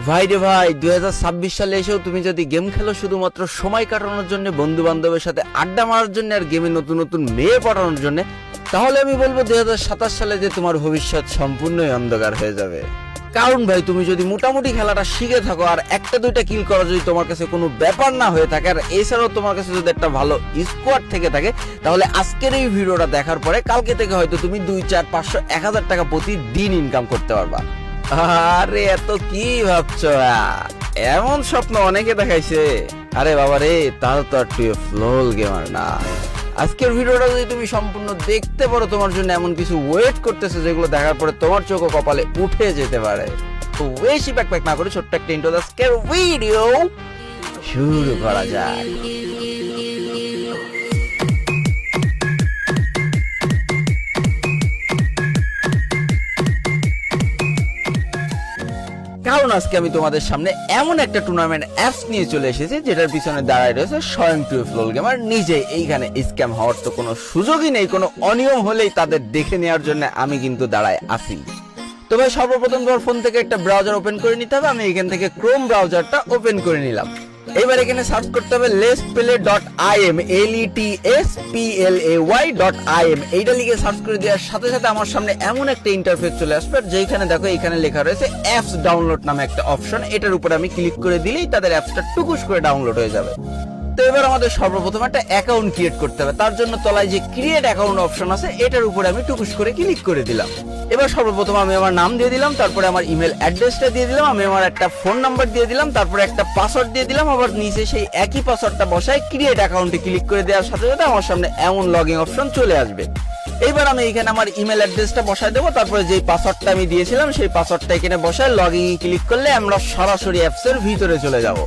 ভাই রে ভাই, 2026 সালে এসেও তুমি যদি গেম খেলো শুধুমাত্র সময় কাটানোর জন্য, বন্ধু বান্ধবের সাথে আড্ডা মারার জন্য আর গেমে নতুন নতুন মেয়ে পটানোর জন্য, তাহলে আমি বলবো 2027 সালে যে তোমার ভবিষ্যৎ সম্পূর্ণই অন্ধকার হয়ে যাবে। কারণ ভাই, তুমি যদি মোটামুটি খেলাটা শিখে থাকো আর একটা দুইটা কিল করা যদি তোমার কাছে কোনো ব্যাপার না হয়ে থাকে, আর এছাড়াও তোমার কাছে যদি একটা ভালো স্কোয়াড থেকে থাকে, তাহলে আজকের এই ভিডিওটা দেখার পরে কালকে থেকে হয়তো তুমি 2, 4, 500, 1000 টাকা প্রতিদিন ইনকাম করতে পারবা। আরে এত কি ভাবছো? এমন স্বপ্ন অনেকে দেখাইছে। আরে বাবা রে, তাহলে তো আর তুই ফ্লোল গেমার না। আজকের ভিডিওটা যদি তুমি সম্পূর্ণ দেখতে পারো, তোমার জন্য এমন কিছু ওয়েট করতেছে যেগুলো দেখার পরে তোমার চোখ ও কপালে উঠে যেতে পারে। তো বেশি প্যাক না করে ছোট্ট একটা ইন্ট্রো আজকের ভিডিও শুরু করা যাক। কারণ আজকে আমি তোমাদের সামনে এমন একটা টুর্নামেন্ট অ্যাপস নিয়ে চলে এসেছি যেটার পিছনে দাঁড়ায় রয়েছে স্বয়ং ফ্লোল গেমার নিজে। এইখানে স্ক্যাম হওয়ার তো কোনো সুযোগই নেই, কোনো অনিয়ম হলেই তাদের দেখে নেওয়ার জন্য আমি কিন্তু দাঁড়ায় আছি। তো ভাই, সর্বপ্রথম তোমার ফোন থেকে একটা ব্রাউজার ওপেন করে নিতে হবে। আমি এখান থেকে ক্রোম ব্রাউজারটা ওপেন করে নিলাম। এবার এখানে সার্চ করতে হবে letsplay.im, letsplay.im। এইটা লিখে সার্চ করে দেওয়ার সাথে সাথে আমার সামনে এমন একটা ইন্টারফেস চলে আসবে, যেখানে দেখো এখানে লেখা রয়েছে অ্যাপস ডাউনলোড নামে একটা অপশন। এটার উপর আমি ক্লিক করে দিলেই তাদের অ্যাপসটা টুকুস করে ডাউনলোড হয়ে যাবে। তো এবার আমাদের সর্বপ্রথম একটা অ্যাকাউন্ট ক্রিয়েট করতে হবে। তার জন্য তলায় যে ক্রিয়েট অ্যাকাউন্ট অপশন আছে, এটার উপরে আমি টুকুস করে ক্লিক করে দিলাম। এবার সর্বপ্রথম আমি আমার নাম দিয়ে দিলাম, তারপরে আমার ইমেল অ্যাড্রেসটা দিয়ে দিলাম, আমি আমার একটা ফোন নাম্বার দিয়ে দিলাম, তারপরে একটা পাসওয়ার্ড দিয়ে দিলাম। আবার নিচে সেই একই পাসওয়ার্ডটা বসায় ক্রিয়েট অ্যাকাউন্টে ক্লিক করে দেওয়ার সাথে সাথে আমার সামনে এমন লগইন অপশন চলে আসবে। এইবার আমি এখানে আমার ইমেল অ্যাড্রেসটা বসায় দেবো, তারপরে যেই পাসওয়ার্ডটা আমি দিয়েছিলাম সেই পাসওয়ার্ডটা এখানে বসায় লগইন ক্লিক করলে আমরা সরাসরি অ্যাপসের ভিতরে চলে যাব।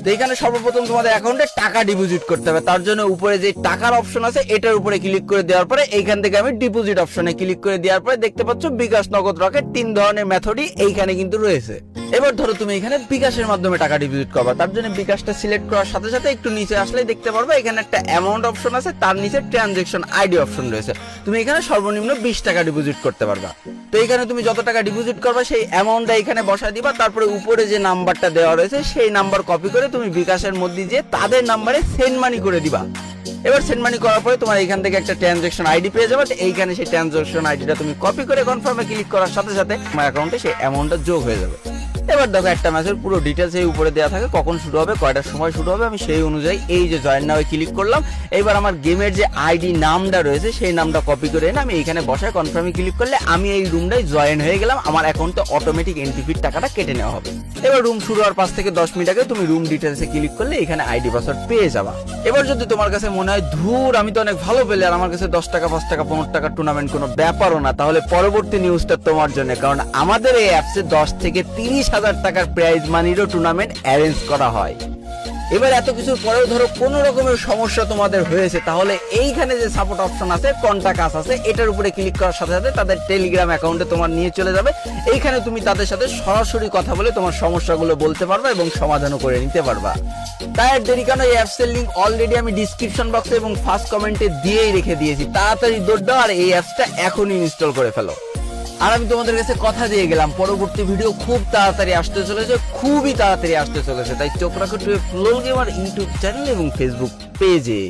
তো এখানে সর্বপ্রথম তোমাদের অ্যাকাউন্টে টাকা ডিপোজিট করতে হবে। তার জন্য উপরে যে টাকার অপশন আছে এটার উপরে ক্লিক করে দেওয়ার পরে এইখান থেকে আমি ডিপোজিট অপশনে ক্লিক করে দেওয়ার পরে দেখতে পাচ্ছ বিকাশ, নগদ, রকেট, 3 ধরনের মেথডই এইখানে কিন্তু রয়েছে। এবার ধরো তুমি এখানে বিকাশের মাধ্যমে টাকা ডিপোজিট করবা, তার জন্য বিকাশটা সিলেক্ট করার সাথে সাথে একটু নিচে আসলেই দেখতে পারবে এখানে একটা অ্যামাউন্ট অপশন আছে, তার নিচে ট্রানজাকশন আইডি অপশন রয়েছে। তুমি এখানে সর্বনিম্ন 20 টাকা ডিপোজিট করতে পারবা। তো এখানে তুমি যত টাকা ডিপোজিট করবা সেই অ্যামাউন্টটা এখানে বসায় দিবা। তারপরে উপরে যে নাম্বারটা দেওয়া রয়েছে সেই নাম্বার কপি করে তুমি বিকাশের মধ্যে যে তাদের নাম্বারে সেন্ড মানি করে দিবা। এবার সেন্ড মানি করার পরে তোমার এখান থেকে একটা ট্রানজাকশন আইডি পেয়ে যাবে। এইখানে সেই ট্রানজাকশন আইডিটা তুমি কপি করে কনফার্মে ক্লিক করার সাথে সাথে তোমার অ্যাকাউন্টে সেই অ্যামাউন্টটা যোগ হয়ে যাবে। এবার দেখো একটা ম্যাচের পুরো ডিটেলস এই উপরে দেওয়া থাকে, কখন শুরু হবে, কয়টার সময় শুরু হবে। আমি সেই অনুযায়ী এই যে জয়েন নাও ক্লিক করলাম। এবার আমার গেমের যে আইডি নামটা রয়েছে সেই নামটা কপি করে এনে আমি এখানে বসায় কনফার্মে ক্লিক করলে আমি এই রুমটায় জয়েন হয়ে গেলাম। আমার অ্যাকাউন্টে অটোমেটিক এন্ট্রি ফির টাকাটা কেটে নেওয়া হবে। এবার রুম শুরু হওয়ার 5 থেকে 10 মিনিট আগে তুমি রুম ডিটেলসে ক্লিক করলে এখানে আইডি পাসওয়ার্ড পেয়ে যাবা। এবার যদি তোমার কাছে মনে হয় ধুর আমি তো অনেক ভালো প্লেয়ার, আমার কাছে 10 টাকা, 5 টাকা, 15 টাকা টুর্নামেন্ট কোনো ব্যাপারও না, তাহলে পরবর্তী নিউজটা তোমার জন্য। কারণ আমাদের এই অ্যাপসে 10 থেকে 30,000 টাকার প্রাইজ মানিরও টুর্নামেন্ট অ্যারেঞ্জ করা হয়। এবার এত কিছুর পরেও ধরো কোন রকমের সমস্যা তোমাদের হয়েছে, তাহলে এইখানে যে সাপোর্ট অপশন আছে, কন্টাক্ট আস আছে, এটার উপরে ক্লিক করার সাথে সাথে তাদের টেলিগ্রাম অ্যাকাউন্টে তোমার নিয়ে চলে যাবে। এইখানে তুমি তাদের সাথে সরাসরি কথা বলে তোমার সমস্যাগুলো বলতে পারবা এবং সমাধানও করে নিতে পারবা। তাই আর দেরি কেন, এই অ্যাপসের লিংক অলরেডি আমি ডিসক্রিপশন বক্সে এবং ফার্স্ট কমেন্টে দিয়েই রেখে দিয়েছি। তাড়াতাড়ি দৌড় দাও আর এই অ্যাপসটা এখনই ইনস্টল করে ফেলো। আর আমি তোমাদের কাছে কথা দিয়ে গেলাম, পরবর্তী ভিডিও খুব তাড়াতাড়ি আসতে চলেছে, খুবই তাড়াতাড়ি আসতে চলেছে। তাই চোখ রাখো ফ্লোল গেমার ইউটিউব চ্যানেল এবং ফেসবুক পেজে।